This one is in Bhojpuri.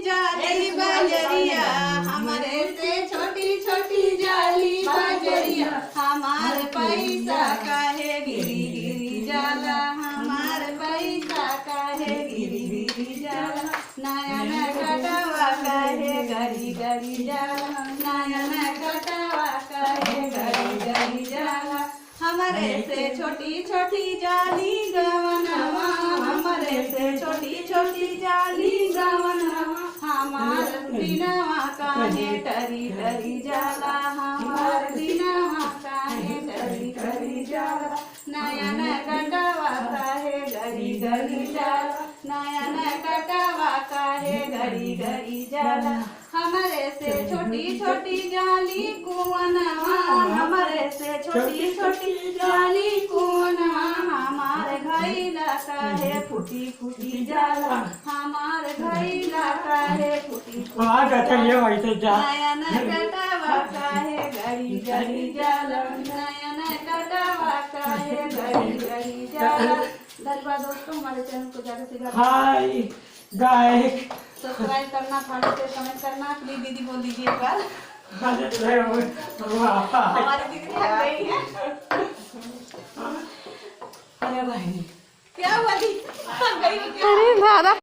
जाली बजरिया, हमारे से छोटी छोटी जाली बजरिया, हमार पैसा काहे गिरी गिरी जाला, हमार पैसा काहे गिरी गिरी जाला, नयन कटवा काहे गरी गरी जाला, नयन कटवा काहे गरी गरी जाला, हमारे से छोटी छोटी जाली गवनवा, हमारे से छोटी छोटी जाली गवनवा, हमार बिनवा काहे टरी टरी जाला, हमार बिनवा काहे टरी टरी जाला, नयन कटवा काहे गरी गरी जाला, नयन कटवा काहे गरी गरी जाला, हमारे से छोटी छोटी जाली कुवनवा, हमारे से छोटी छोटी जाली कुवनवा, हमारे घैला काहे फूटी फूटी जाला, हमारे घैला काहे फूटी फूटी जाला, नयन कटवा काहे गरी गरी जाला, नयन कटवा काहे गरी गरी जाला। धन्यवाद दोस्तों, हमारे चैनल को ज्यादा से ज्यादा हाय गाइस सब्सक्राइब करना, फॉलो से कमेंट करना। प्लीज दीदी बोल दीजिए एक बार। हमारी दीदी थक गई है। अरे भाई क्या हुआ दी? थक गई हो क्या? अरे दादा